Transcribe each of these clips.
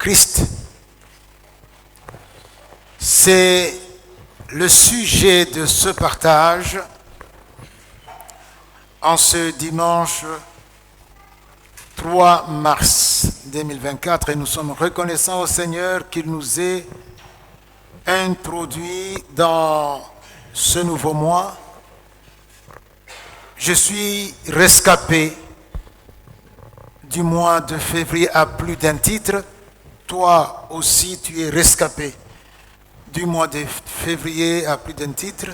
Christ. C'est le sujet de ce partage en ce dimanche 3 mars 2024 et nous sommes reconnaissants au Seigneur qu'il nous ait introduits dans ce nouveau mois. Je suis rescapé du mois de février à plus d'un titre. Toi aussi, tu es rescapé du mois de février à plus d'un titre,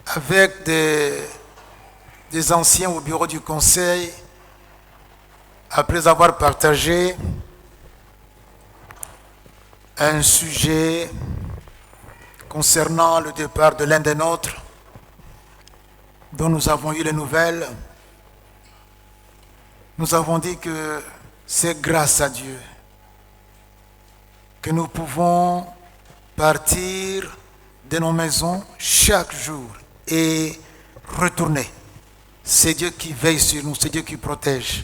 avec des anciens au bureau du conseil, après avoir partagé un sujet concernant le départ de l'un des nôtres, dont nous avons eu les nouvelles. Nous avons dit que c'est grâce à Dieu que nous pouvons partir de nos maisons chaque jour et retourner. C'est Dieu qui veille sur nous, c'est Dieu qui protège.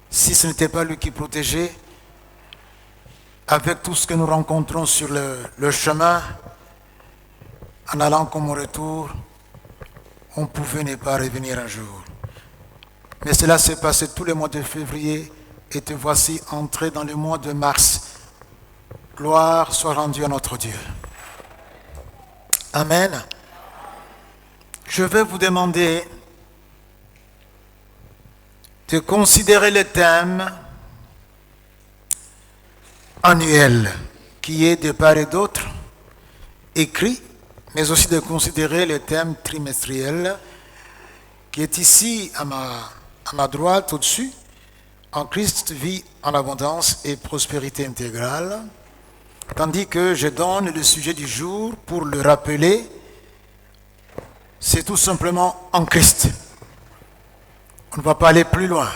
Si ce n'était pas lui qui protégeait, avec tout ce que nous rencontrons sur le chemin, en allant comme au retour, on pouvait ne pas revenir un jour. Mais cela s'est passé tous les mois de février et te voici entré dans le mois de mars. Gloire soit rendue à notre Dieu. Amen. Je vais vous demander de considérer le thème annuel qui est de part et d'autre écrit, mais aussi de considérer le thème trimestriel qui est ici à ma droite au-dessus, en Christ, vie en abondance et prospérité intégrale. Tandis que je donne le sujet du jour pour le rappeler, c'est tout simplement en Christ. On ne va pas aller plus loin.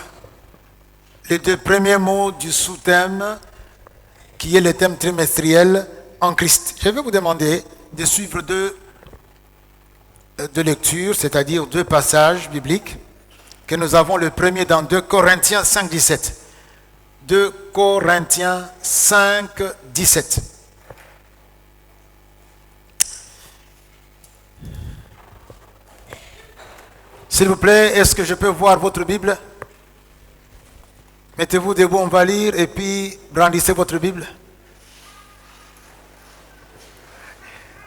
Les deux premiers mots du sous-thème, qui est le thème trimestriel, en Christ. Je vais vous demander de suivre deux lectures, c'est-à-dire deux passages bibliques, que nous avons le premier dans 2 Corinthiens 5, 17. 2 Corinthiens 5, 17. S'il vous plaît, est-ce que je peux voir votre Bible? Mettez-vous debout, on va lire, et puis brandissez votre Bible.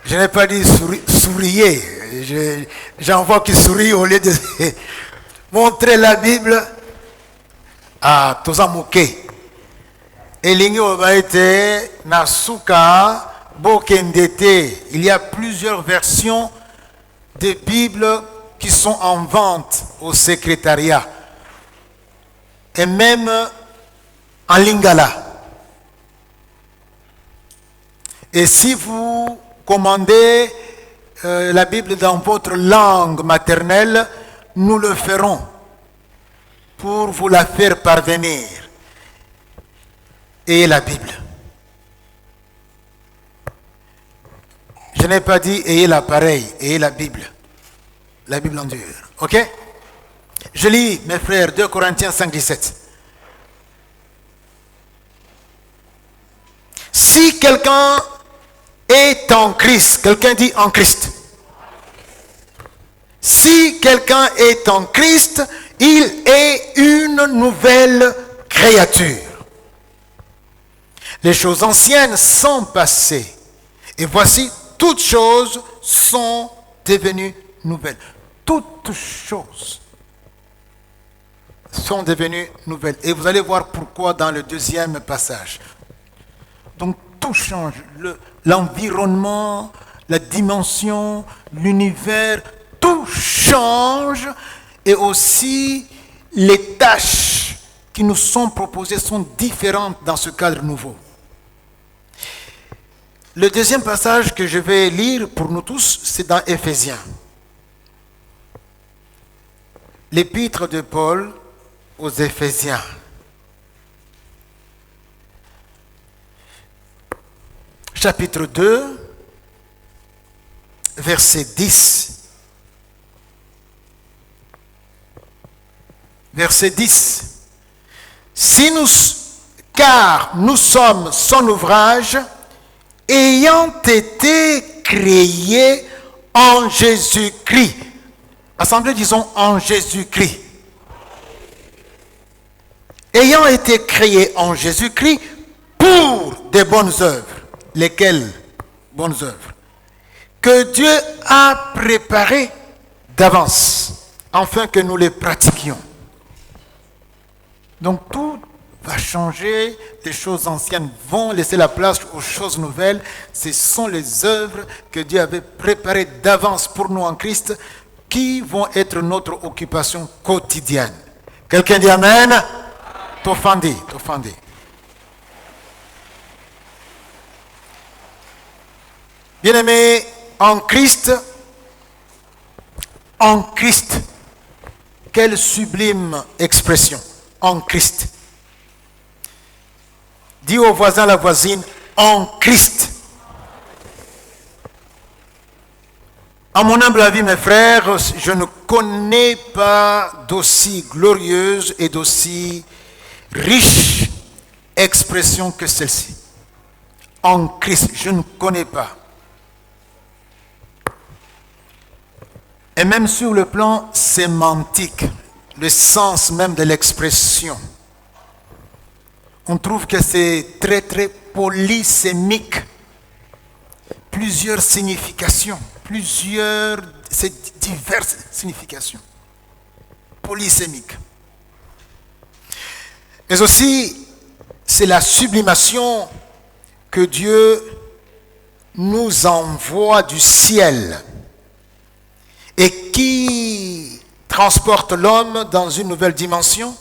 Je n'ai pas dit souriez. J'en vois qui sourit au lieu de montrer la Bible à Tozamoke. Elingi obaite nasuka bokendete. Il y a plusieurs versions de Bible qui sont en vente au secrétariat et même en lingala. Et si vous commandez la Bible dans votre langue maternelle, nous le ferons pour vous la faire parvenir. Et la Bible. Je n'ai pas dit ayez l'appareil, ayez la Bible. La Bible en dur. Ok? Je lis, mes frères, 2 Corinthiens 5, 17. Si quelqu'un est en Christ, quelqu'un dit en Christ. Si quelqu'un est en Christ, il est une nouvelle créature. Les choses anciennes sont passées. Et voici, toutes choses sont devenues nouvelles. Toutes choses sont devenues nouvelles. Et vous allez voir pourquoi dans le deuxième passage. Donc tout change. L'environnement, la dimension, l'univers, tout change. Et aussi les tâches qui nous sont proposées sont différentes dans ce cadre nouveau. Le deuxième passage que je vais lire pour nous tous, c'est dans Éphésiens. L'épître de Paul aux Éphésiens. Chapitre 2, verset 10. Verset 10. Si nous Car nous sommes son ouvrage, ayant été créés en Jésus-Christ. Assemblée, disons en Jésus-Christ. Ayant été créés en Jésus-Christ pour des bonnes œuvres. Lesquelles bonnes œuvres? Que Dieu a préparées d'avance, afin que nous les pratiquions. Donc tout va changer, les choses anciennes vont laisser la place aux choses nouvelles. Ce sont les œuvres que Dieu avait préparées d'avance pour nous en Christ, qui vont être notre occupation quotidienne. Quelqu'un dit Amen? T'offendez. Bien-aimés, en Christ, quelle sublime expression, en Christ. Dis au voisin, la voisine, en Christ. À mon humble avis, mes frères, je ne connais pas d'aussi glorieuse et d'aussi riche expression que celle-ci. En Christ, je ne connais pas. Et même sur le plan sémantique, le sens même de l'expression, on trouve que c'est très très polysémique. Plusieurs significations, c'est diverses significations. Polysémique. Mais aussi, c'est la sublimation que Dieu nous envoie du ciel et qui transporte l'homme dans une nouvelle dimension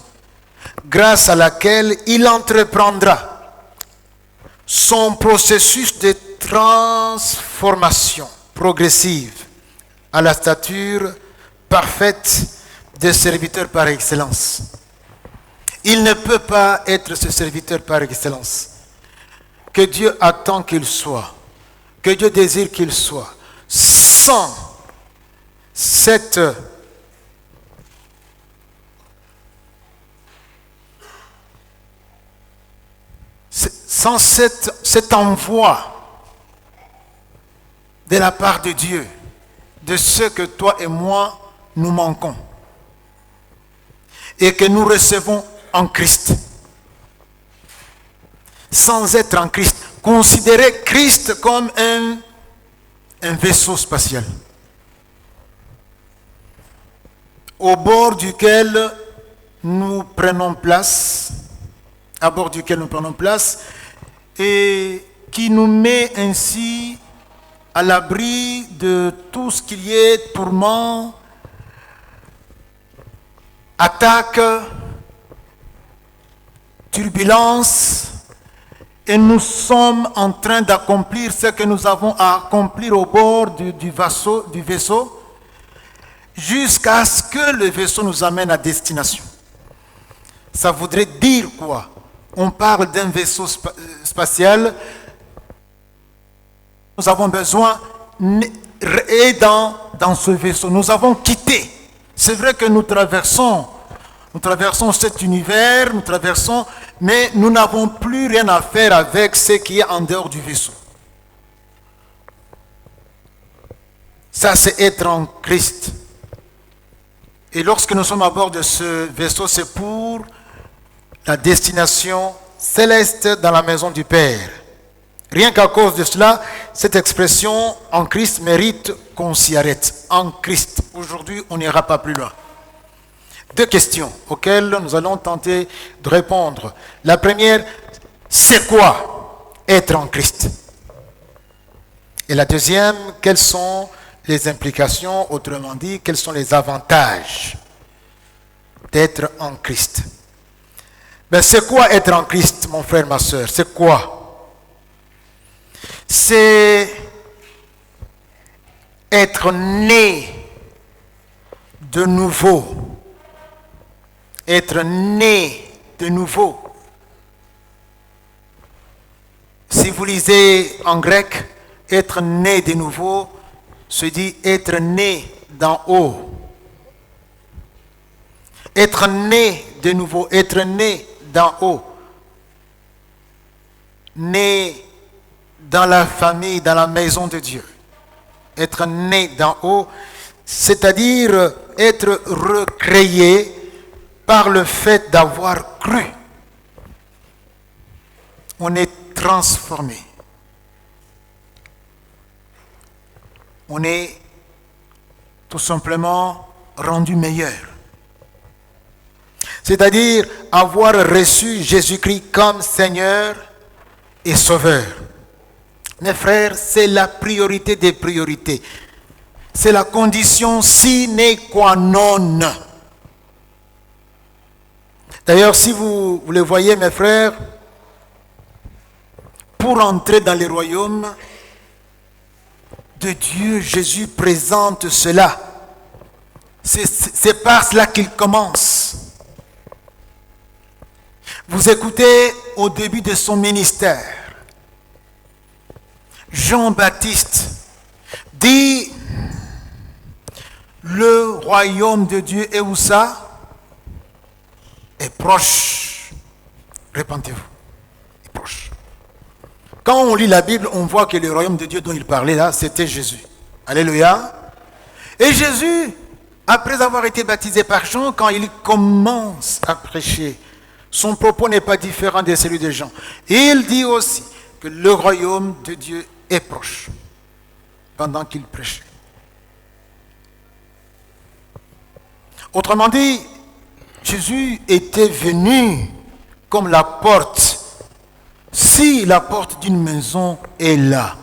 grâce à laquelle il entreprendra son processus de transformation progressive à la stature parfaite des serviteurs par excellence. Il ne peut pas être ce serviteur par excellence que Dieu attend qu'il soit, que Dieu désire qu'il soit, sans cet envoi de la part de Dieu de ce que toi et moi nous manquons et que nous recevons en Christ. Sans être en Christ, considérer Christ comme un vaisseau spatial au bord duquel nous prenons place, à bord duquel nous prenons place, et qui nous met ainsi à l'abri de tout ce qu'il y ait, tourments, attaques, turbulences, et nous sommes en train d'accomplir ce que nous avons à accomplir au bord du vaisseau, jusqu'à ce que le vaisseau nous amène à destination. Ça voudrait dire quoi? On parle d'un vaisseau spatial. Nous avons besoin, et dans ce vaisseau, nous avons quitté. C'est vrai que nous traversons cet univers, mais nous n'avons plus rien à faire avec ce qui est en dehors du vaisseau. Ça, c'est être en Christ. Et lorsque nous sommes à bord de ce vaisseau, c'est pour la destination céleste dans la maison du Père. Rien qu'à cause de cela, cette expression en Christ mérite qu'on s'y arrête. En Christ. Aujourd'hui, on n'ira pas plus loin. Deux questions auxquelles nous allons tenter de répondre. La première, c'est quoi être en Christ? Et la deuxième, quelles sont les implications, autrement dit, quels sont les avantages d'être en Christ? Mais c'est quoi être en Christ, mon frère, ma soeur? C'est quoi? C'est être né de nouveau. Être né de nouveau. Si vous lisez en grec, être né de nouveau se dit être né d'en haut. Être né de nouveau, être né d'en haut. né dans la famille, dans la maison de Dieu. Être né d'en haut, c'est-à-dire être recréé par le fait d'avoir cru. On est transformé. On est tout simplement rendu meilleur. C'est-à-dire avoir reçu Jésus-Christ comme Seigneur et Sauveur. Mes frères, c'est la priorité des priorités. C'est la condition sine qua non. D'ailleurs, si vous le voyez, mes frères, pour entrer dans les royaumes de Dieu, Jésus présente cela. C'est par cela qu'il commence. Vous écoutez au début de son ministère, Jean-Baptiste dit, le royaume de Dieu est où ça? Est proche. Répentez-vous. Est proche. Quand on lit la Bible, on voit que le royaume de Dieu dont il parlait là, c'était Jésus. Alléluia. Et Jésus, après avoir été baptisé par Jean, quand il commence à prêcher, son propos n'est pas différent de celui de Jean. Il dit aussi que le royaume de Dieu est proche, pendant qu'il prêchait. Autrement dit, Jésus était venu comme la porte. Si la porte d'une maison est là,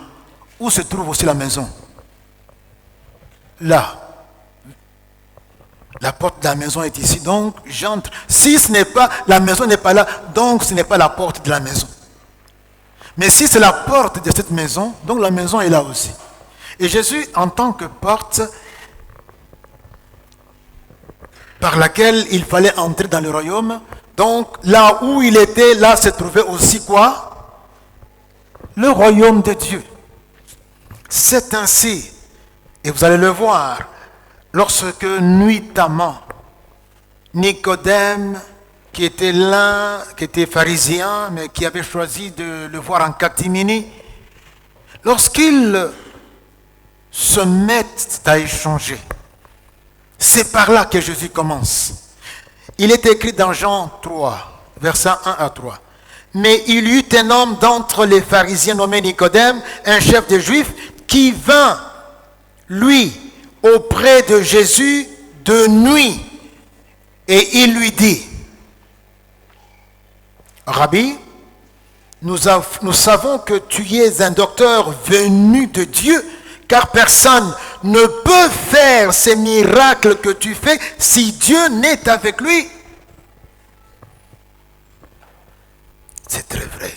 où se trouve aussi la maison? Là. La porte de la maison est ici, donc j'entre. Si ce n'est pas, la maison n'est pas là, donc ce n'est pas la porte de la maison. Mais si c'est la porte de cette maison, donc la maison est là aussi. Et Jésus, en tant que porte par laquelle il fallait entrer dans le royaume, donc là où il était, là se trouvait aussi quoi? Le royaume de Dieu. C'est ainsi, et vous allez le voir, lorsque nuitamment Nicodème, qui était pharisien, mais qui avait choisi de le voir en catimini, lorsqu'ils se mettent à échanger, c'est par là que Jésus commence. Il est écrit dans Jean 3, versets 1 à 3. Mais il y eut un homme d'entre les pharisiens nommé Nicodème, un chef des Juifs, qui vint, lui, auprès de Jésus de nuit. Et il lui dit, Rabbi, nous savons que tu es un docteur venu de Dieu, car personne ne peut faire ces miracles que tu fais si Dieu n'est avec lui. C'est très vrai.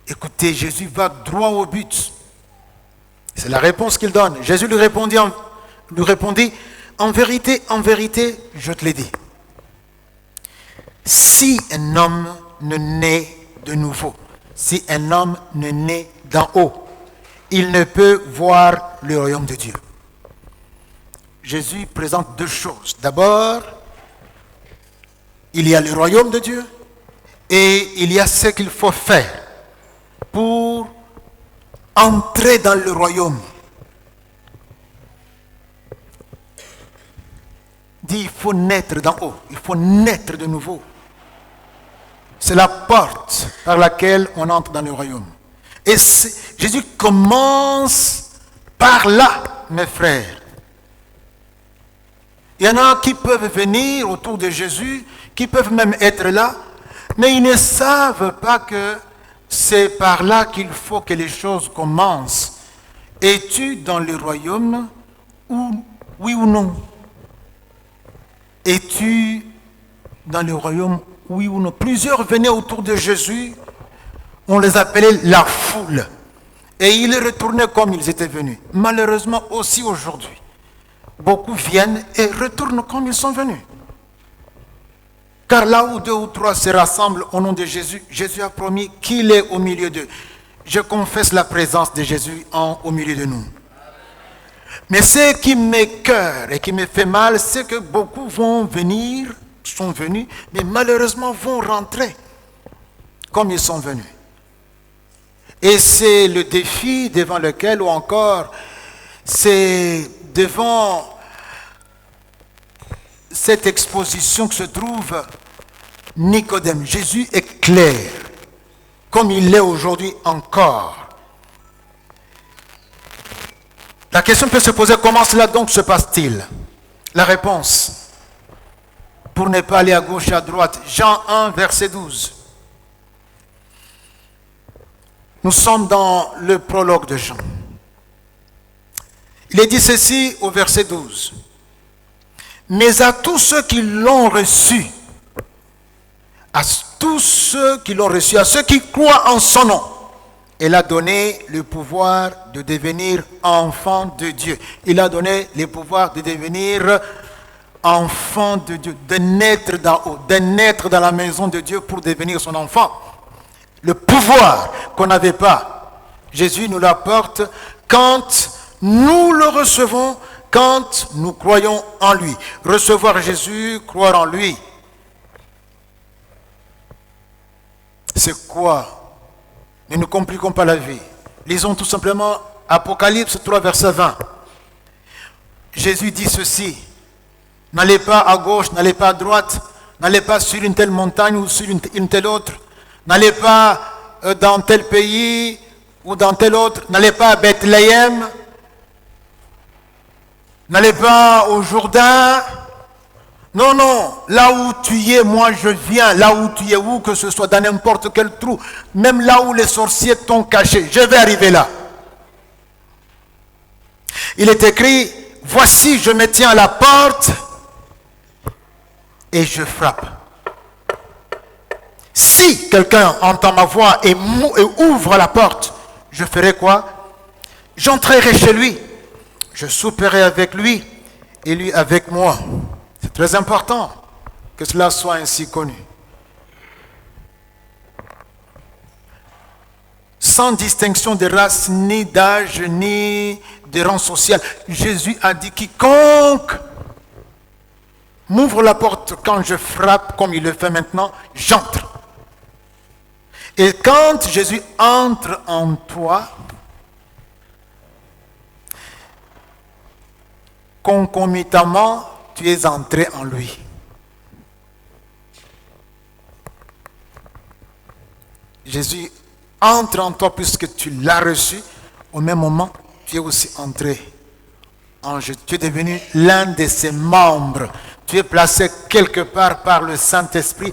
Écoutez, Jésus va droit au but. C'est la réponse qu'il donne. Jésus lui répondit, en vérité, je te l'ai dit. Si un homme ne naît de nouveau, si un homme ne naît d'en haut, il ne peut voir le royaume de Dieu. Jésus présente deux choses. D'abord, il y a le royaume de Dieu et il y a ce qu'il faut faire pour entrer dans le royaume. Dit, il faut naître d'en haut, il faut naître de nouveau. C'est la porte par laquelle on entre dans le royaume. Et Jésus commence par là, mes frères. Il y en a qui peuvent venir autour de Jésus, qui peuvent même être là, mais ils ne savent pas que c'est par là qu'il faut que les choses commencent. Es-tu dans le royaume, oui ou non? Es-tu dans le royaume, oui ou non? Plusieurs venaient autour de Jésus, on les appelait la foule. Et ils retournaient comme ils étaient venus. Malheureusement aussi aujourd'hui, beaucoup viennent et retournent comme ils sont venus. Car là où deux ou trois se rassemblent au nom de Jésus, Jésus a promis qu'il est au milieu d'eux. Je confesse la présence de Jésus au milieu de nous. Mais ce qui m'écoeure et qui me fait mal, c'est que beaucoup sont venus, mais malheureusement vont rentrer comme ils sont venus. Et c'est le défi devant lequel, ou encore, c'est devant cette exposition que se trouve Nicodème. Jésus est clair, comme il l'est aujourd'hui encore. La question peut se poser, comment cela donc se passe-t-il? La réponse, pour ne pas aller à gauche et à droite, Jean 1, verset 12. Nous sommes dans le prologue de Jean. Il est dit ceci au verset 12. Mais à tous ceux qui l'ont reçu, à tous ceux qui l'ont reçu, à ceux qui croient en son nom, il a donné le pouvoir de devenir enfant de Dieu. Il a donné le pouvoir de devenir enfant de Dieu, de naître d'en haut, de naître dans la maison de Dieu pour devenir son enfant. Le pouvoir qu'on n'avait pas, Jésus nous l'apporte quand nous le recevons, quand nous croyons en lui. Recevoir Jésus, croire en lui. C'est quoi? Ne nous compliquons pas la vie. Lisons tout simplement Apocalypse 3, verset 20. Jésus dit ceci. N'allez pas à gauche, n'allez pas à droite, n'allez pas sur une telle montagne ou sur une telle autre. N'allez pas dans tel pays ou dans tel autre. N'allez pas à Bethléem. N'allez pas au Jourdain. Non, non, là où tu es, moi je viens. Là où tu es, où que ce soit, dans n'importe quel trou. Même là où les sorciers t'ont caché. Je vais arriver là. Il est écrit, voici, je me tiens à la porte et je frappe. Si quelqu'un entend ma voix et ouvre la porte, je ferai quoi? J'entrerai chez lui. Je souperai avec lui et lui avec moi. C'est très important que cela soit ainsi connu. Sans distinction de race, ni d'âge, ni de rang social. Jésus a dit, quiconque m'ouvre la porte quand je frappe, comme il le fait maintenant, j'entre. Et quand Jésus entre en toi, concomitamment, tu es entré en lui. Jésus entre en toi puisque tu l'as reçu. Au même moment, tu es aussi entré en Jésus. Tu es devenu l'un de ses membres. Tu es placé quelque part par le Saint-Esprit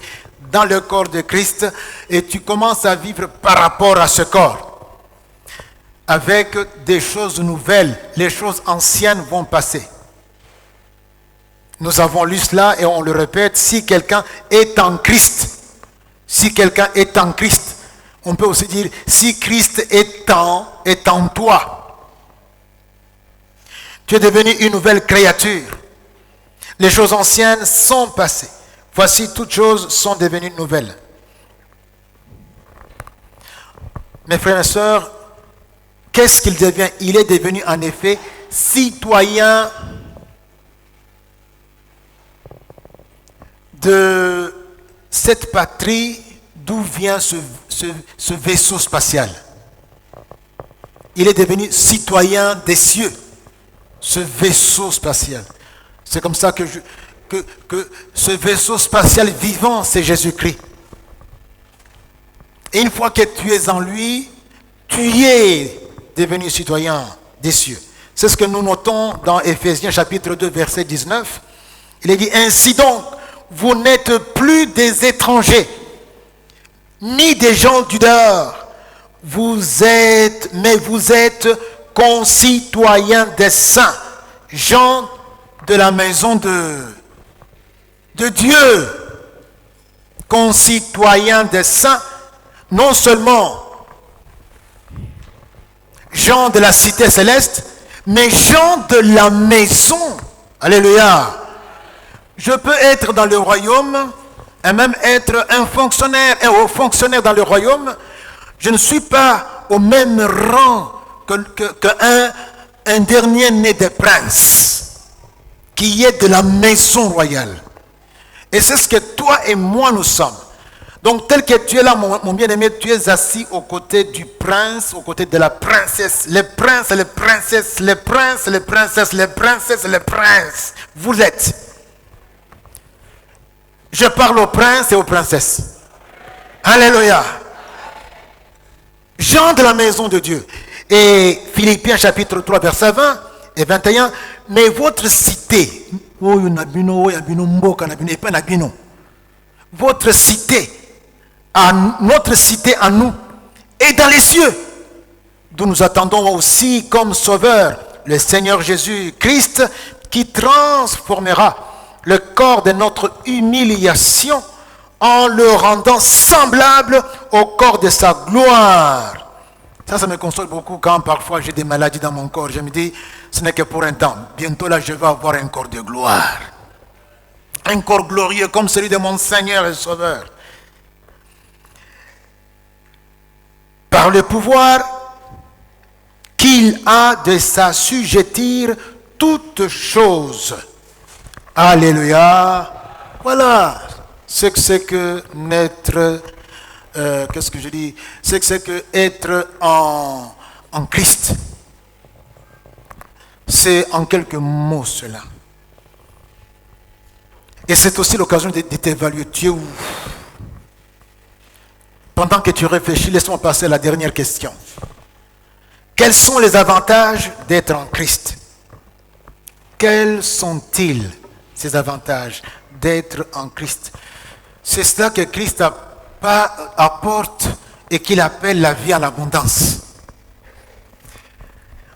dans le corps de Christ et tu commences à vivre par rapport à ce corps. Avec des choses nouvelles, les choses anciennes vont passer. Nous avons lu cela et on le répète, si quelqu'un est en Christ, si quelqu'un est en Christ, on peut aussi dire, si Christ est en toi, tu es devenu une nouvelle créature. Les choses anciennes sont passées. Voici, toutes choses sont devenues nouvelles. Mes frères et sœurs, qu'est-ce qu'il devient? Il est devenu en effet citoyen de cette patrie d'où vient ce vaisseau spatial. Il est devenu citoyen des cieux, ce vaisseau spatial. C'est comme ça que ce vaisseau spatial vivant, c'est Jésus-Christ. Et une fois que tu es en lui, tu es devenu citoyen des cieux. C'est ce que nous notons dans Éphésiens chapitre 2, verset 19. Il est dit, ainsi donc, vous n'êtes plus des étrangers, ni des gens du dehors. Mais vous êtes concitoyens des saints, gens de la maison de Dieu, concitoyens des saints, non seulement gens de la cité céleste, mais gens de la maison. Alléluia. Je peux être dans le royaume et même être un fonctionnaire, un haut fonctionnaire dans le royaume. Je ne suis pas au même rang qu'un dernier né des princes qui est de la maison royale. Et c'est ce que toi et moi nous sommes. Donc tel que tu es là, mon bien-aimé, tu es assis aux côtés du prince, aux côtés de la princesse. Les princes et les princesses, les princes et les princesses, les princesses et les princes. Vous êtes. Je parle aux princes et aux princesses. Alléluia. Gens de la maison de Dieu. Et Philippiens chapitre 3 verset 20 et 21. Mais votre cité, votre cité, notre cité à nous, est dans les cieux, d'où nous attendons aussi comme sauveur le Seigneur Jésus-Christ, qui transformera le corps de notre humiliation en le rendant semblable au corps de sa gloire. Ça me console beaucoup quand parfois j'ai des maladies dans mon corps. Je me dis, ce n'est que pour un temps. Bientôt là, je vais avoir un corps de gloire. Un corps glorieux comme celui de mon Seigneur et Sauveur. Par le pouvoir qu'il a de s'assujettir toutes choses. Alléluia. Voilà ce que c'est que naître, qu'est-ce que je dis? C'est que être en Christ. C'est en quelques mots cela. Et c'est aussi l'occasion de t'évaluer. Tu es où? Pendant que tu réfléchis, laisse-moi passer à la dernière question. Quels sont les avantages d'être en Christ? Quels sont-ils, ces avantages d'être en Christ? C'est cela que Christ apporte et qu'il appelle la vie en abondance.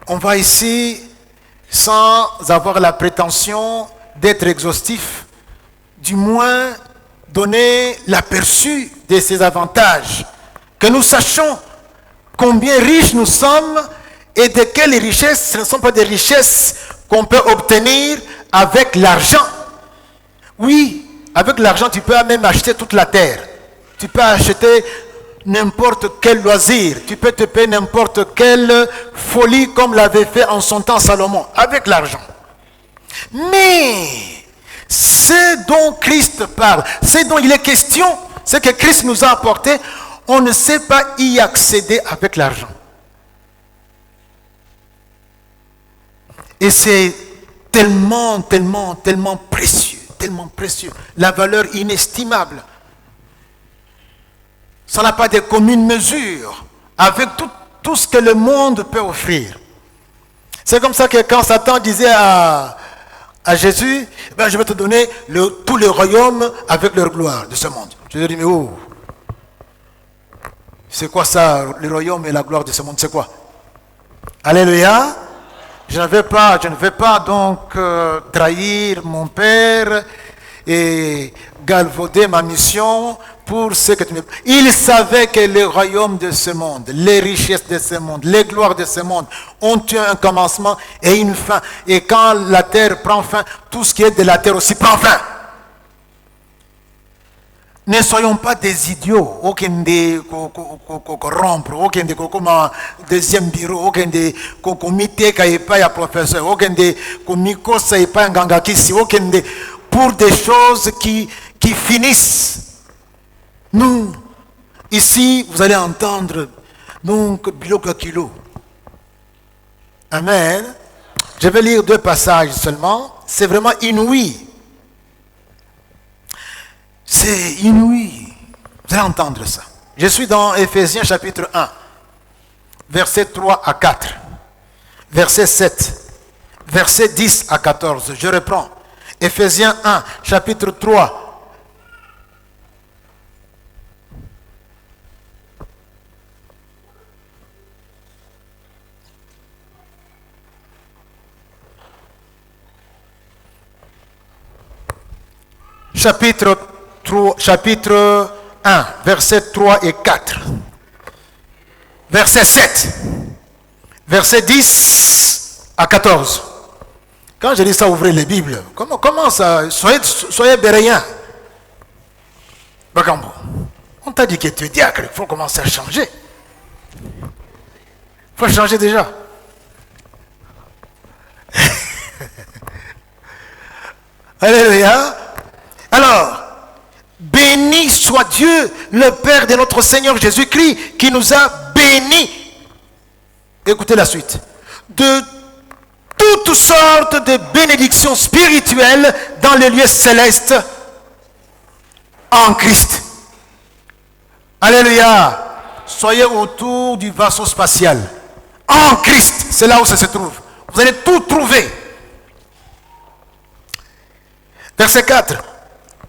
On va ici, sans avoir la prétention d'être exhaustif, du moins donner l'aperçu de ces avantages, que nous sachions combien riches nous sommes et de quelles richesses. Ce ne sont pas des richesses qu'on peut obtenir avec l'argent. Oui, avec l'argent, tu peux même acheter toute la terre. Tu peux acheter n'importe quel loisir. Tu peux te payer n'importe quelle folie comme l'avait fait en son temps Salomon, avec l'argent. Mais ce dont Christ parle, ce dont il est question, ce que Christ nous a apporté, on ne sait pas y accéder avec l'argent. Et c'est tellement précieux, tellement précieux. La valeur inestimable. Ça n'a pas de commune mesure avec tout ce que le monde peut offrir. C'est comme ça que quand Satan disait à Jésus, ben, je vais te donner tous les royaumes avec leur gloire de ce monde. Je lui ai dit, mais oh, c'est quoi ça, le royaume et la gloire de ce monde, c'est quoi? Alléluia. Je ne vais pas donc trahir mon père et galvauder ma mission pour ce que tu me... Il savait que les royaumes de ce monde, les richesses de ce monde, les gloires de ce monde ont eu un commencement et une fin. Et quand la terre prend fin, tout ce qui est de la terre aussi prend fin. Ne soyons pas des idiots, aucun des rompre, aucun des deuxième bureau, aucun des comité qui pas un professeur, aucun des comicos qui pas un gangakisi, aucun des pour des choses qui finissent. Nous, ici, vous allez entendre donc biloko kilo. Amen. Je vais lire 2 passages seulement. C'est vraiment inouï. C'est inouï. Vous allez entendre ça. Je suis dans Éphésiens chapitre 1, versets 3 à 4, verset 7, verset 10 à 14. Je reprends. Éphésiens 1, chapitre 3. Chapitre 1, versets 3 et 4. Verset 7. Verset 10 à 14. Quand je dis ça, ouvrez les Bibles. Comment ça? Soyez béréens. Bakambo. On t'a dit que tu es diacre. Il faut commencer à changer. Il faut changer déjà. Alléluia. Alors, béni béni soit Dieu, le Père de notre Seigneur Jésus-Christ, qui nous a bénis. Écoutez la suite. De toutes sortes de bénédictions spirituelles dans les lieux célestes en Christ. Alléluia. Soyez autour du vaisseau spatial. En Christ, c'est là où ça se trouve. Vous allez tout trouver. Verset 4.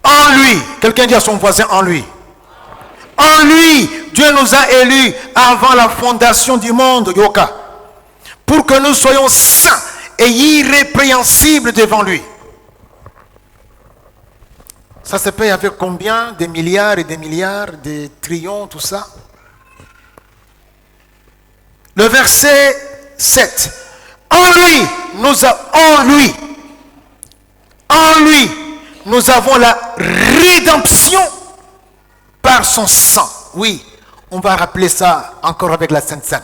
En lui, quelqu'un dit à son voisin, en lui. En lui, Dieu nous a élus avant la fondation du monde, Yoka, pour que nous soyons saints et irrépréhensibles devant lui. Ça se paye avec combien? Des milliards et des milliards, des trillions, tout ça. Le verset 7. En lui, nous avons la rédemption par son sang. Oui, on va rappeler ça encore avec la Sainte Seine.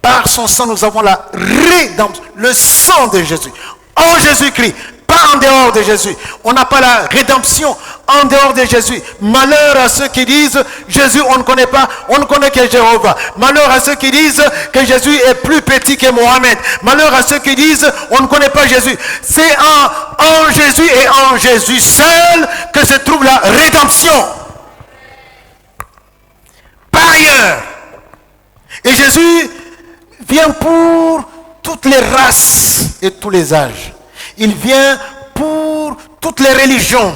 Par son sang, nous avons la rédemption, le sang de Jésus. En Jésus-Christ, pas en dehors de Jésus. On n'a pas la rédemption en dehors de Jésus. Malheur à ceux qui disent Jésus, on ne connaît pas, on ne connaît que Jéhovah. Malheur à ceux qui disent que Jésus est plus petit que Mohamed. Malheur à ceux qui disent on ne connaît pas Jésus. C'est en Jésus et en Jésus seul que se trouve la rédemption. Par ailleurs. Et Jésus vient pour toutes les races et tous les âges. Il vient pour toutes les religions.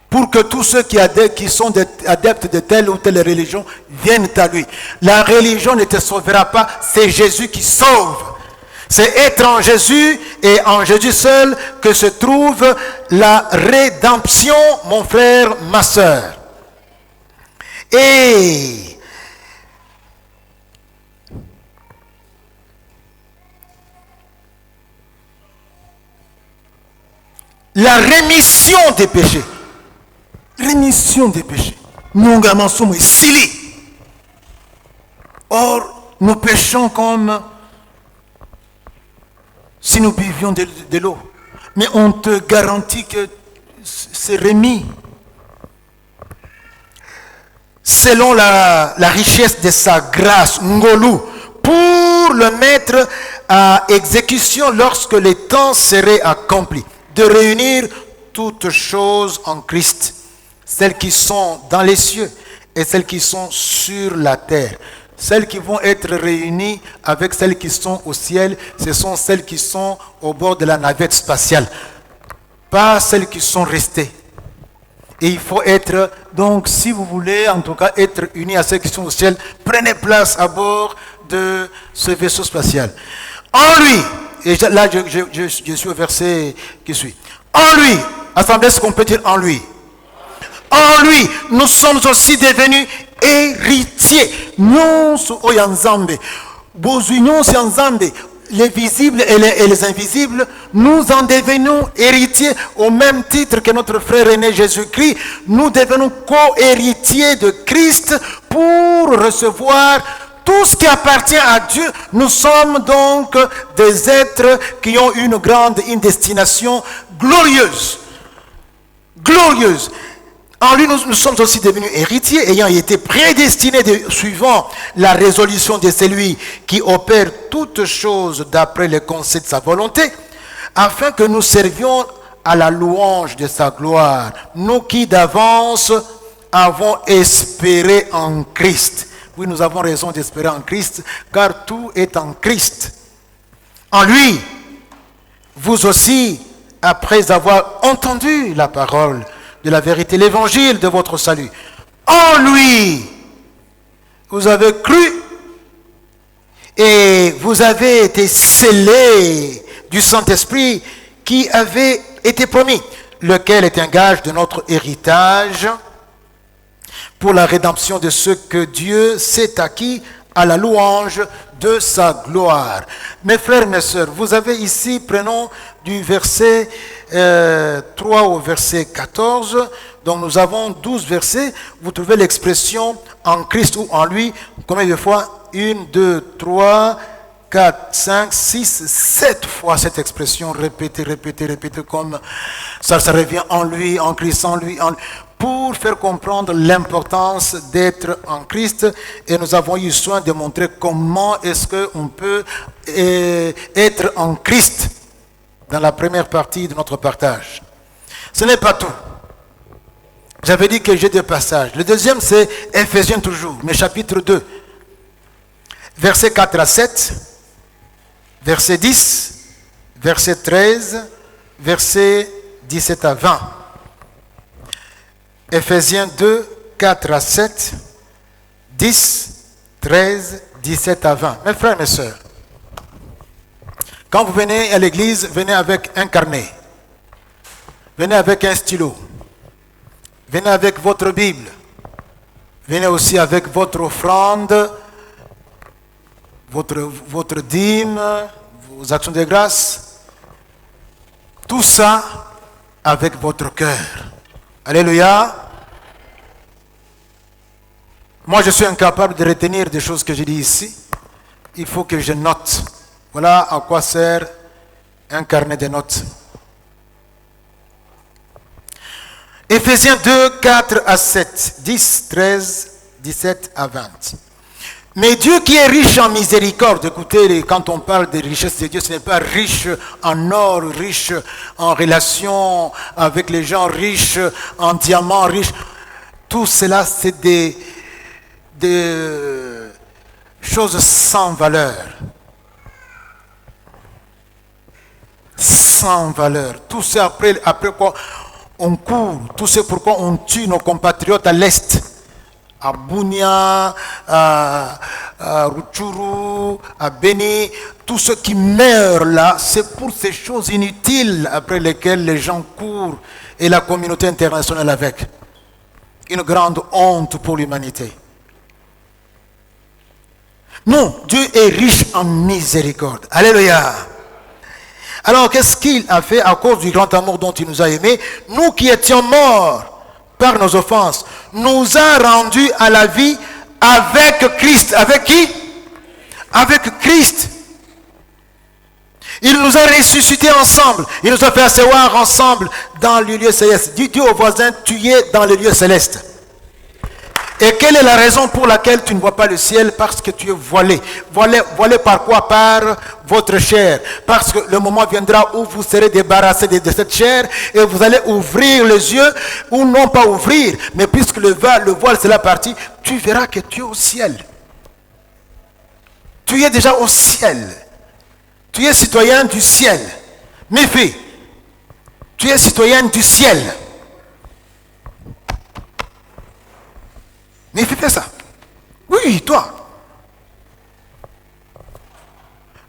Pour que tous ceux qui sont adeptes de telle ou telle religion viennent à lui. La religion ne te sauvera pas, c'est Jésus qui sauve. C'est être en Jésus et en Jésus seul que se trouve la rédemption, mon frère, ma soeur. Et la rémission des péchés. Rémission des péchés. Nous sommes ici. Or, nous péchons comme si nous buvions de l'eau. Mais on te garantit que c'est remis. Selon la richesse de sa grâce, Ngolu, pour le mettre à exécution lorsque les temps seraient accomplis. De réunir toutes choses en Christ, celles qui sont dans les cieux et celles qui sont sur la terre. Celles qui vont être réunies avec celles qui sont au ciel, ce sont celles qui sont au bord de la navette spatiale, pas celles qui sont restées. Et il faut être, donc si vous voulez en tout cas être unis à celles qui sont au ciel, prenez place à bord de ce vaisseau spatial. En lui, et là je suis au verset qui suit. En lui, attendez ce qu'on peut dire en lui. En lui, nous sommes aussi devenus héritiers. Nous les visibles et les invisibles, nous en devenons héritiers au même titre que notre frère aîné Jésus-Christ. Nous devenons co-héritiers de Christ pour recevoir tout ce qui appartient à Dieu. Nous sommes donc des êtres qui ont une destination glorieuse. Glorieuse. En lui, nous sommes aussi devenus héritiers, ayant été prédestinés suivant la résolution de celui qui opère toutes choses d'après le conseil de sa volonté, afin que nous servions à la louange de sa gloire, nous qui d'avance avons espéré en Christ. Oui, nous avons raison d'espérer en Christ, car tout est en Christ. En lui, vous aussi, après avoir entendu la parole de la vérité, l'évangile de votre salut, en lui, vous avez cru et vous avez été scellés du Saint-Esprit qui avait été promis, lequel est un gage de notre héritage pour la rédemption de ce que Dieu s'est acquis à la louange de sa gloire. Mes frères, mes sœurs, vous avez ici, prenons du verset 3 au verset 14, donc nous avons 12 versets, vous trouvez l'expression en Christ ou en lui, combien de fois? 1, 2, 3, 4, 5, 6, 7 fois cette expression répétée, comme ça revient en lui, en Christ, en lui, pour faire comprendre l'importance d'être en Christ. Et nous avons eu soin de montrer comment est-ce qu'on peut être en Christ dans la première partie de notre partage. Ce n'est pas tout. J'avais dit que j'ai deux passages. Le deuxième, c'est Éphésiens toujours, mais chapitre 2, versets 4 à 7, verset 10, verset 13, verset 17 à 20. Éphésiens 2, 4 à 7, 10, 13, 17 à 20. Mes frères et mes sœurs, quand vous venez à l'église, venez avec un carnet, venez avec un stylo, venez avec votre Bible, venez aussi avec votre offrande, votre dîme, vos actions de grâce, tout ça avec votre cœur. Alléluia. Moi, je suis incapable de retenir des choses que je dis ici. Il faut que je note. Voilà à quoi sert un carnet de notes. Éphésiens 2, 4 à 7, 10, 13, 17 à 20. Mais Dieu qui est riche en miséricorde, écoutez, quand on parle des richesses de Dieu, ce n'est pas riche en or, riche en relation avec les gens, riche en diamants, riche. Tout cela, c'est des choses sans valeur. Sans valeur. Tout c'est après quoi on court, tout c'est pourquoi on tue nos compatriotes à l'Est. À Bunia, à Rutshuru, à Beni, tous ceux qui meurent là, c'est pour ces choses inutiles après lesquelles les gens courent et la communauté internationale avec. Une grande honte pour l'humanité. Non, Dieu est riche en miséricorde. Alléluia. Alors qu'est-ce qu'il a fait à cause du grand amour dont il nous a aimés? Nous qui étions morts par nos offenses, nous a rendus à la vie avec Christ. Avec qui? Avec Christ. Il nous a ressuscités ensemble. Il nous a fait asseoir ensemble dans le lieu céleste. Dis au voisin, tu es dans le lieu céleste. Et quelle est la raison pour laquelle tu ne vois pas le ciel? Parce que tu es voilé. Voilé par quoi? Par votre chair. Parce que le moment viendra où vous serez débarrassé de cette chair et vous allez ouvrir les yeux, ou non pas ouvrir, mais puisque le voile c'est la partie, tu verras que tu es au ciel. Tu es déjà au ciel. Tu es citoyen du ciel. Mes filles, tu es citoyen du ciel. Mais fais ça. Oui, toi.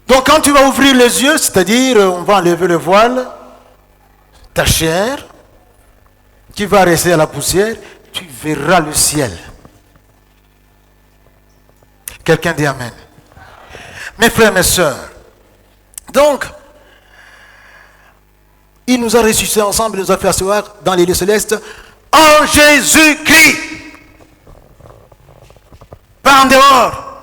Donc quand tu vas ouvrir les yeux, c'est-à-dire on va enlever le voile, ta chair, qui va rester à la poussière, tu verras le ciel. Quelqu'un dit Amen. Mes frères, mes sœurs, donc, il nous a ressuscités ensemble, il nous a fait asseoir dans les lieux célestes en Jésus-Christ. Pas en dehors.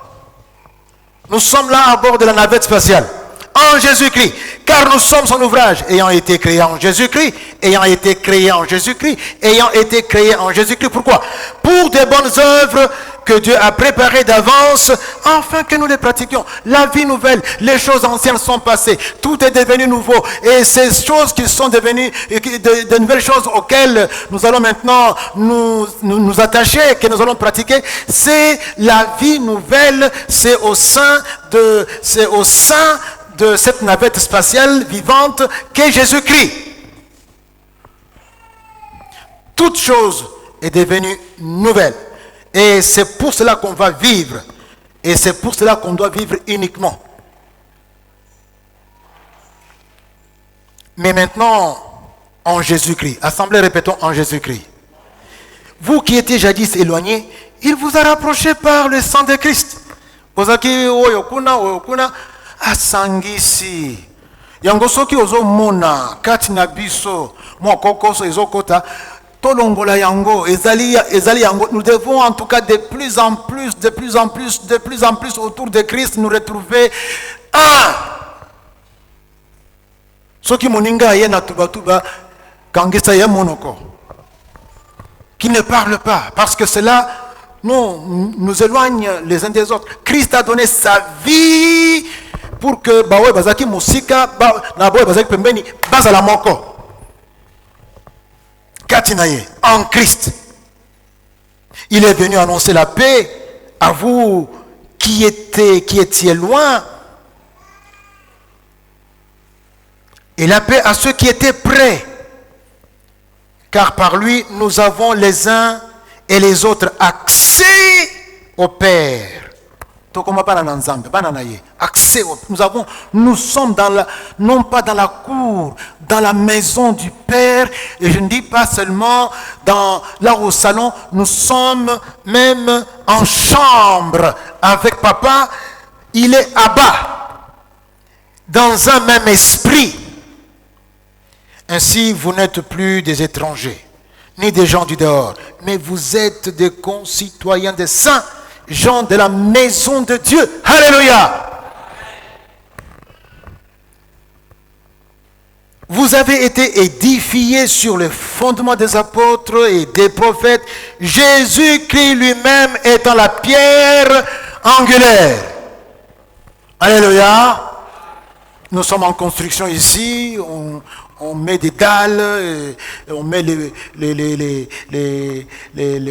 Nous sommes là à bord de la navette spatiale. En Jésus-Christ. Car nous sommes son ouvrage, ayant été créés en Jésus-Christ, ayant été créés en Jésus-Christ, ayant été créés en Jésus-Christ. Pourquoi? Pour des bonnes œuvres que Dieu a préparées d'avance, afin que nous les pratiquions. La vie nouvelle, les choses anciennes sont passées, tout est devenu nouveau. Et ces choses qui sont devenues, de nouvelles choses auxquelles nous allons maintenant nous attacher, que nous allons pratiquer, c'est la vie nouvelle, c'est au sein de cette navette spatiale vivante qu'est Jésus-Christ. Toute chose est devenue nouvelle. Et c'est pour cela qu'on va vivre. Et c'est pour cela qu'on doit vivre uniquement. Mais maintenant, en Jésus-Christ. Assemblée, répétons, en Jésus-Christ. Vous qui étiez jadis éloignés, il vous a rapproché par le sang de Christ. Ozaki oyokuna asangisi. Yango soki ozomona kati na biso mokokoso ezokota tolongola yango ezali yango. Nous devons en tout cas de plus en plus autour de Christ nous retrouver un. Soki moninga ye na tuba kangesa ya monoko. Qui ne parle pas, parce que cela nous éloigne les uns des autres. Christ a donné sa vie pour que bawe bazaki musika na bawe bazaki pembeni bazala moko. Katinaye en Christ. Il est venu annoncer la paix à vous qui étiez loin, et la paix à ceux qui étaient près. Car par lui, nous avons les uns et les autres accès au Père. Accès au, nous sommes non pas dans la cour, dans la maison du Père, et je ne dis pas seulement là au salon, nous sommes même en chambre avec papa. Il est Abba, dans un même esprit. Ainsi, vous n'êtes plus des étrangers, ni des gens du dehors, mais vous êtes des concitoyens des saints, gens de la maison de Dieu. Alléluia! Vous avez été édifiés sur le fondement des apôtres et des prophètes, Jésus-Christ lui-même étant la pierre angulaire. Alléluia! Nous sommes en construction ici, on met des dalles, on met les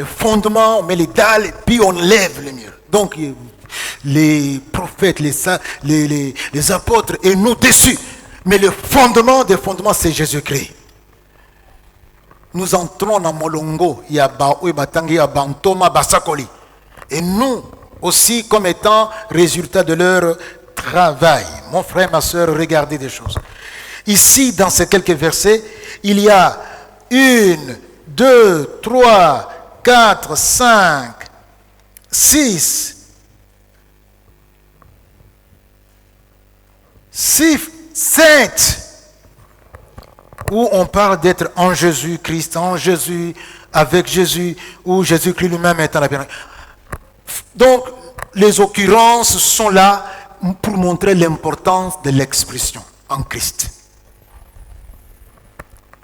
fondements, on met les dalles, puis on lève les murs. Donc, les prophètes, les apôtres, et nous dessus. Mais le fondement des fondements, c'est Jésus-Christ. Nous entrons dans Molongo, il y a Bantoma, Basakoli. Et nous aussi, comme étant résultat de leur travail. Mon frère, ma soeur, regardez des choses. Ici, dans ces quelques versets, il y a 1, 2, 3, 4, 5, 6, 7, où on parle d'être en Jésus-Christ, en Jésus, avec Jésus, où Jésus-Christ lui-même est en la pierre. Donc, les occurrences sont là pour montrer l'importance de l'expression en Christ.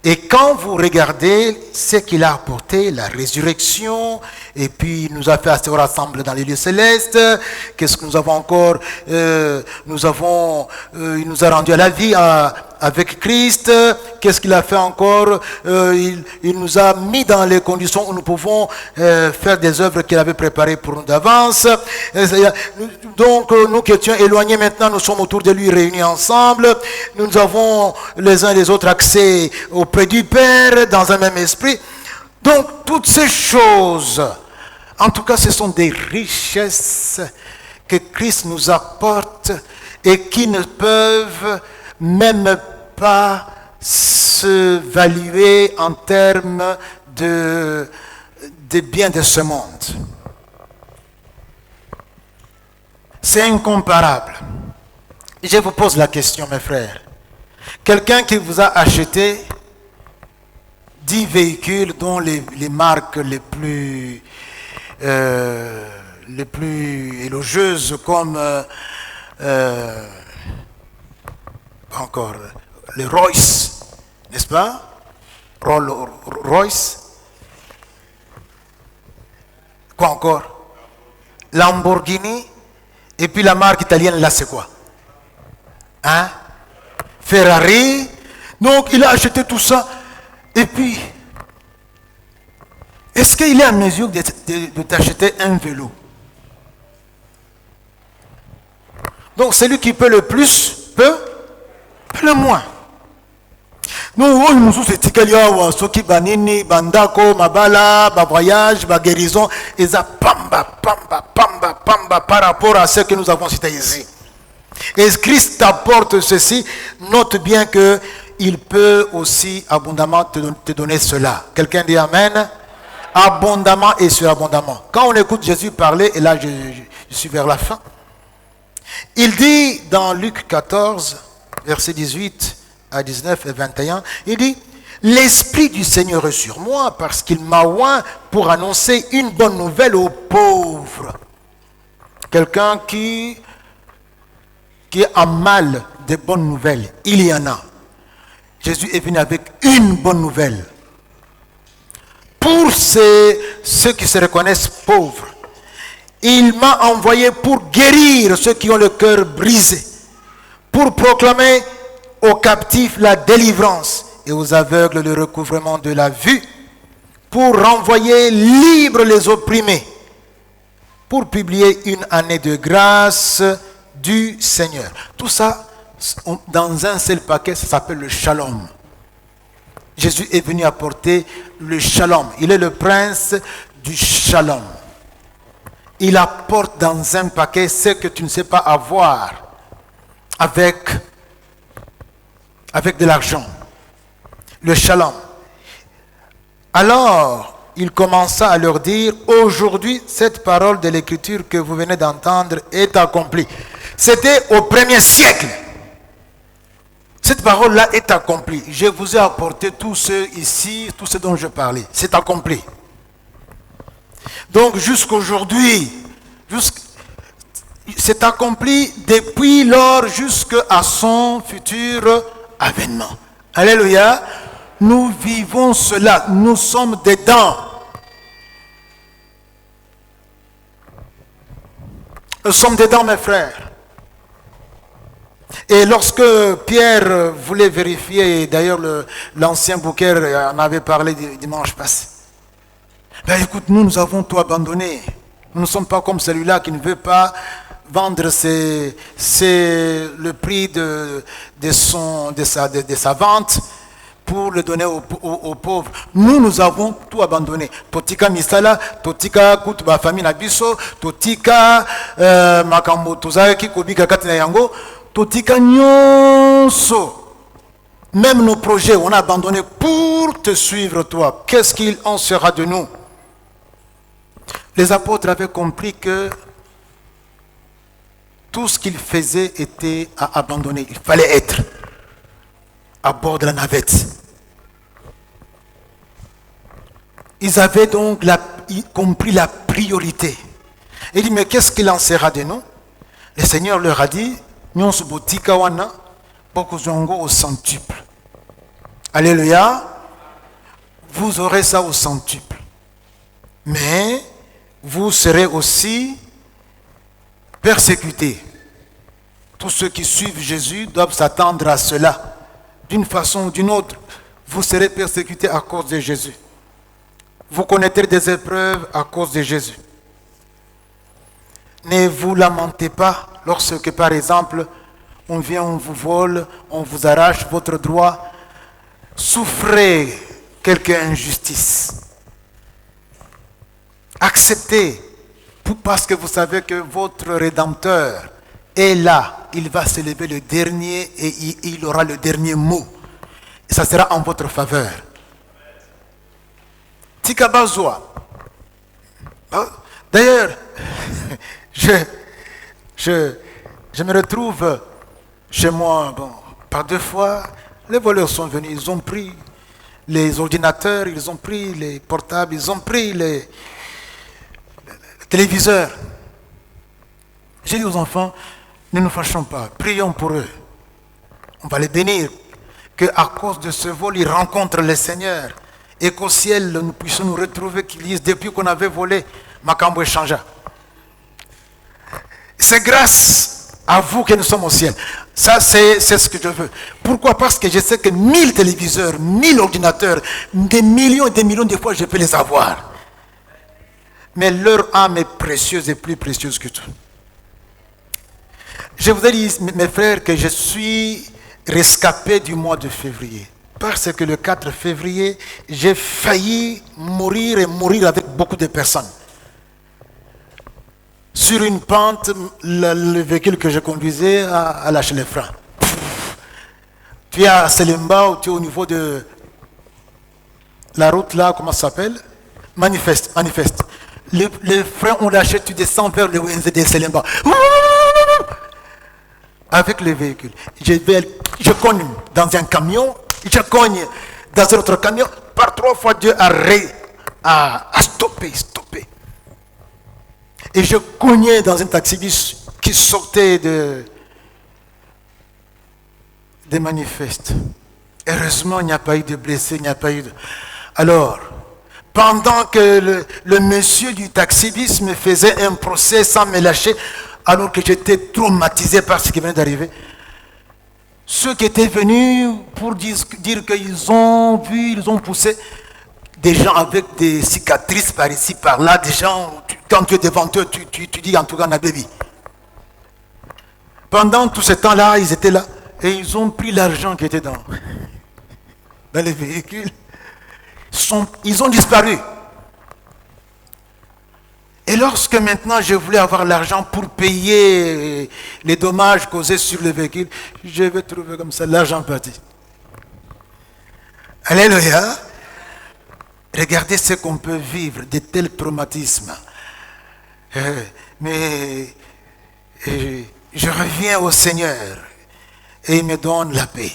Et quand vous regardez ce qu'il a apporté, la résurrection, et puis il nous a fait asseoir ensemble dans les lieux célestes, qu'est-ce que nous avons encore, il nous a rendu à la vie avec Christ, qu'est-ce qu'il a fait encore, il nous a mis dans les conditions où nous pouvons faire des œuvres qu'il avait préparées pour nous d'avance. Donc nous qui étions éloignés maintenant, nous sommes autour de lui réunis ensemble, nous avons les uns et les autres accès auprès du Père dans un même esprit. Donc toutes ces choses, en tout cas ce sont des richesses que Christ nous apporte et qui ne peuvent même pas s'évaluer en termes de biens de ce monde. C'est incomparable. Je vous pose la question, mes frères. Quelqu'un qui vous a acheté 10 véhicules dont les marques les plus élogieuses comme encore les Royce, n'est-ce pas? Royce. Quoi encore? Lamborghini. Et puis la marque italienne là c'est quoi? Hein? Ferrari. Donc il a acheté tout ça. Et puis, est-ce qu'il est en mesure de t'acheter un vélo? Donc celui qui peut le plus, peut le moins. Nous, nous sommes ceux qui banini, bandako, mabala, voyage, guérison, et ça pamba par rapport à ce que nous avons cité ici. Et Christ apporte ceci, note bien que il peut aussi abondamment te donner cela. Quelqu'un dit Amen? Abondamment et surabondamment. Quand on écoute Jésus parler, et là je suis vers la fin, il dit dans Luc 14, versets 18 à 19 et 21, il dit « L'Esprit du Seigneur est sur moi parce qu'il m'a oint pour annoncer une bonne nouvelle aux pauvres. » Quelqu'un qui qui a mal des bonnes nouvelles, il y en a. Jésus est venu avec une bonne nouvelle. Pour ceux qui se reconnaissent pauvres, il m'a envoyé pour guérir ceux qui ont le cœur brisé, pour proclamer aux captifs la délivrance et aux aveugles le recouvrement de la vue, pour renvoyer libres les opprimés, pour publier une année de grâce du Seigneur. Tout ça, dans un seul paquet, ça s'appelle le shalom. Jésus est venu apporter le shalom. Il est le prince du shalom. Il apporte dans un paquet ce que tu ne sais pas avoir avec de l'argent. Le shalom. Alors, il commença à leur dire, aujourd'hui, cette parole de l'écriture que vous venez d'entendre est accomplie. C'était au 1er siècle. Cette parole-là est accomplie. Je vous ai apporté tous ceux ici, tous ceux dont je parlais. C'est accompli. Donc, jusqu'aujourd'hui, c'est accompli depuis lors jusqu'à son futur avènement. Alléluia. Nous vivons cela. Nous sommes dedans. Nous sommes dedans, mes frères. Et lorsque Pierre voulait vérifier, d'ailleurs l'ancien Bouquer en avait parlé dimanche passé. Ben écoute, nous avons tout abandonné. Nous ne sommes pas comme celui-là qui ne veut pas vendre le prix de sa vente pour le donner aux pauvres. Nous avons tout abandonné. Totika misala, totika kutuba famille na biso, totika makambo tozaki kobika kati na yango, totika nyonso. Même nos projets, on a abandonné pour te suivre toi. Qu'est-ce qu'il en sera de nous? Les apôtres avaient compris que tout ce qu'ils faisaient était à abandonner. Il fallait être à bord de la navette. Ils avaient donc compris la priorité. Il dit, mais qu'est-ce qu'il en sera de nous? Le Seigneur leur a dit, nyonso botika wana bokozongo au centuple. Alléluia. Vous aurez ça au centuple. Mais vous serez aussi persécutés. Tous ceux qui suivent Jésus doivent s'attendre à cela. D'une façon ou d'une autre, vous serez persécutés à cause de Jésus. Vous connaîtrez des épreuves à cause de Jésus. Ne vous lamentez pas lorsque, par exemple, on vient, on vous vole, on vous arrache votre droit. Souffrez quelque injustice. Acceptez, parce que vous savez que votre Rédempteur est là. Il va se lever le dernier et il aura le dernier mot. Et ça sera en votre faveur. Tikabazwa. D'ailleurs, je me retrouve chez moi, par 2 fois, les voleurs sont venus, ils ont pris les ordinateurs, ils ont pris les portables, ils ont pris les téléviseurs. J'ai dit aux enfants, ne nous fâchons pas, prions pour eux. On va les bénir, qu'à cause de ce vol, ils rencontrent le Seigneur et qu'au ciel, nous puissions nous retrouver, qu'ils disent, depuis qu'on avait volé, Makambo changea. C'est grâce à vous que nous sommes au ciel. Ça, c'est ce que je veux. Pourquoi? Parce que je sais que 1000 téléviseurs, 1000 ordinateurs, des millions et des millions de fois, je peux les avoir. Mais leur âme est précieuse et plus précieuse que tout. Je vous ai dit, mes frères, que je suis rescapé du mois de février. Parce que le 4 février, j'ai failli mourir et mourir avec beaucoup de personnes. Sur une pente, le véhicule que je conduisais a lâché les freins. Tu es à Selemba ou tu es au niveau de la route là, comment ça s'appelle? Manifeste. Les freins ont lâché, tu descends vers le WNZ de Selemba. Avec le véhicule. Je cogne dans un camion, je cogne dans un autre camion. Par 3 fois, Dieu a stoppé. Et je cognais dans un taxi qui sortait des manifestes. Heureusement, il n'y a pas eu de blessés, il n'y a pas eu de... Alors, pendant que le monsieur du taxi-bis me faisait un procès sans me lâcher, alors que j'étais traumatisé par ce qui venait d'arriver, ceux qui étaient venus pour dire qu'ils ont vu, ils ont poussé, des gens avec des cicatrices par ici, par là, des gens, quand tu es devant eux, tu dis en tout cas, on a baby. Pendant tout ce temps-là, ils étaient là, et ils ont pris l'argent qui était dans les véhicules. Ils ont disparu. Et lorsque maintenant je voulais avoir l'argent pour payer les dommages causés sur le véhicule, je vais trouver comme ça l'argent parti. Alléluia. Regardez ce qu'on peut vivre, de tels traumatismes. Mais je reviens au Seigneur et il me donne la paix.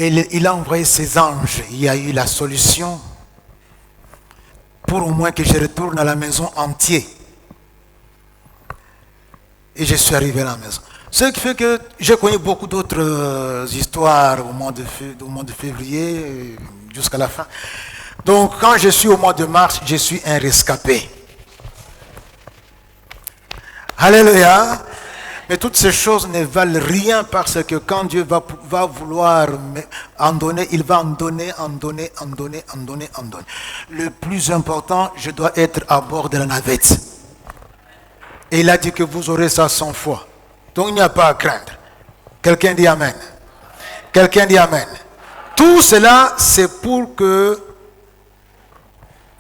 Et il a envoyé ses anges. Il y a eu la solution pour au moins que je retourne à la maison entier. Et je suis arrivé à la maison. Ce qui fait que j'ai connu beaucoup d'autres histoires au mois de février jusqu'à la fin. Donc quand je suis au mois de mars, je suis un rescapé. Alléluia. Mais toutes ces choses ne valent rien parce que quand Dieu va vouloir en donner, il va en donner. Le plus important, je dois être à bord de la navette. Et il a dit que vous aurez ça 100 fois. Donc il n'y a pas à craindre. Quelqu'un dit Amen. Quelqu'un dit Amen. Tout cela, c'est pour que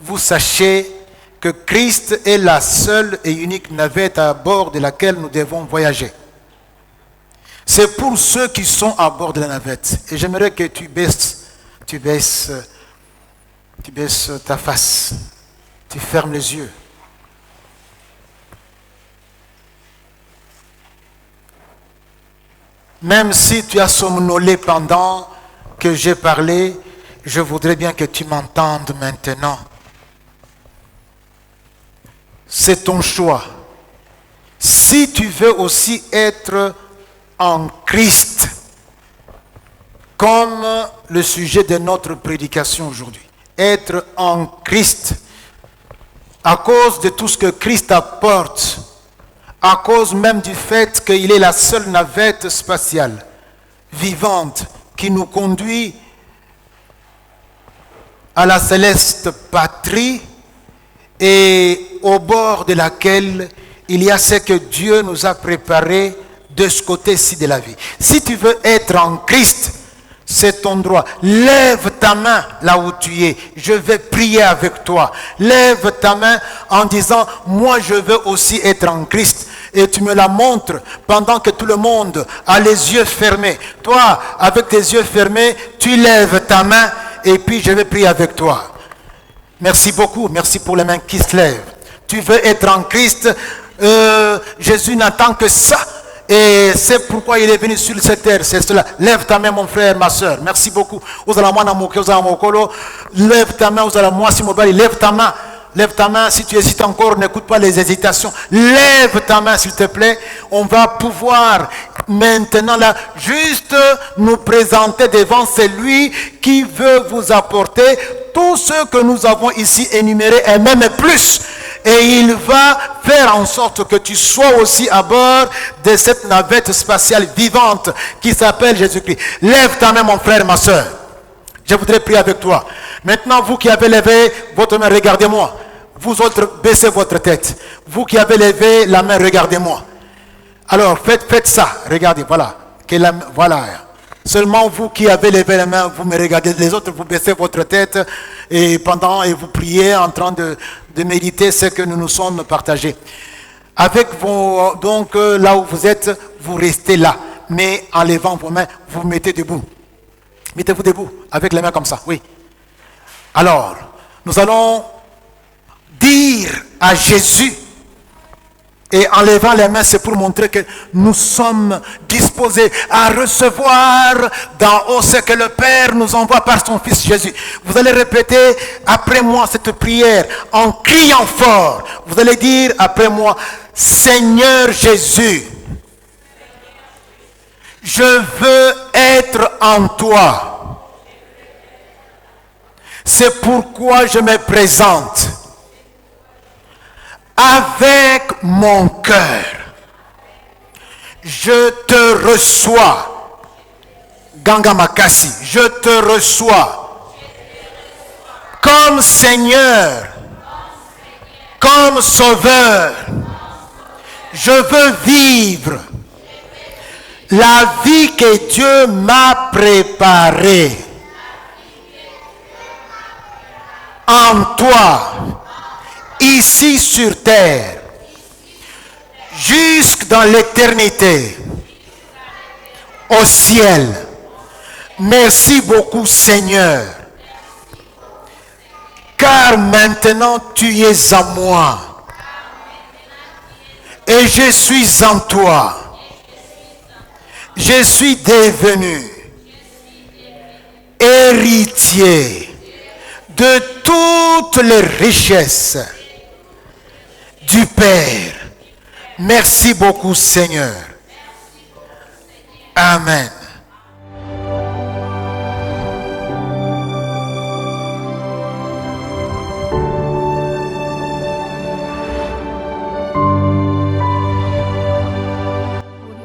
vous sachiez que Christ est la seule et unique navette à bord de laquelle nous devons voyager. C'est pour ceux qui sont à bord de la navette. Et j'aimerais que tu baisses ta face. Tu fermes les yeux. Même si tu as somnolé pendant que j'ai parlé, je voudrais bien que tu m'entendes maintenant. C'est ton choix. Si tu veux aussi être en Christ, comme le sujet de notre prédication aujourd'hui, être en Christ, à cause de tout ce que Christ apporte, à cause même du fait qu'il est la seule navette spatiale vivante qui nous conduit à la céleste patrie, et au bord de laquelle il y a ce que Dieu nous a préparé de ce côté-ci de la vie. Si tu veux être en Christ, c'est ton droit. Lève ta main là où tu es. Je vais prier avec toi. Lève ta main en disant, moi je veux aussi être en Christ. Et tu me la montres pendant que tout le monde a les yeux fermés. Toi, avec tes yeux fermés, tu lèves ta main et puis je vais prier avec toi. Merci beaucoup, merci pour les mains qui se lèvent. Tu veux être en Christ, Jésus n'attend que ça. Et c'est pourquoi il est venu sur cette terre, c'est cela. Lève ta main mon frère, ma soeur, merci beaucoup. Lève ta main, lève ta main. Lève ta main, si tu hésites encore, n'écoute pas les hésitations. Lève ta main s'il te plaît. On va pouvoir maintenant là, juste nous présenter devant celui qui veut vous apporter tout ce que nous avons ici énuméré et même plus. Et il va faire en sorte que tu sois aussi à bord de cette navette spatiale vivante qui s'appelle Jésus-Christ. Lève ta main mon frère, ma soeur. Je voudrais prier avec toi. Maintenant, vous qui avez levé votre main, regardez-moi. Vous autres, baissez votre tête. Vous qui avez levé la main, regardez-moi. Alors, faites ça. Regardez, voilà. Voilà. Seulement vous qui avez levé la main, vous me regardez. Les autres, vous baissez votre tête et vous priez en train de méditer ce que nous nous sommes partagés. Avec vos, donc là où vous êtes, vous restez là. Mais en levant vos mains, vous vous mettez debout. Mettez-vous debout, avec les mains comme ça, oui. Alors, nous allons dire à Jésus, et en levant les mains, c'est pour montrer que nous sommes disposés à recevoir d'en haut ce que le Père nous envoie par son Fils Jésus. Vous allez répéter après moi cette prière en criant fort. Vous allez dire après moi, Seigneur Jésus, Je veux être en toi. C'est pourquoi je me présente avec mon cœur. Je te reçois. Ganga Makasi, je te reçois comme Seigneur, comme Sauveur. Je veux vivre la vie que Dieu m'a préparée en toi, ici sur terre, jusque dans l'éternité, au ciel. Merci beaucoup, Seigneur, car maintenant tu es à moi et je suis en toi. Je suis devenu héritier de toutes les richesses du Père. Merci beaucoup, Seigneur. Amen.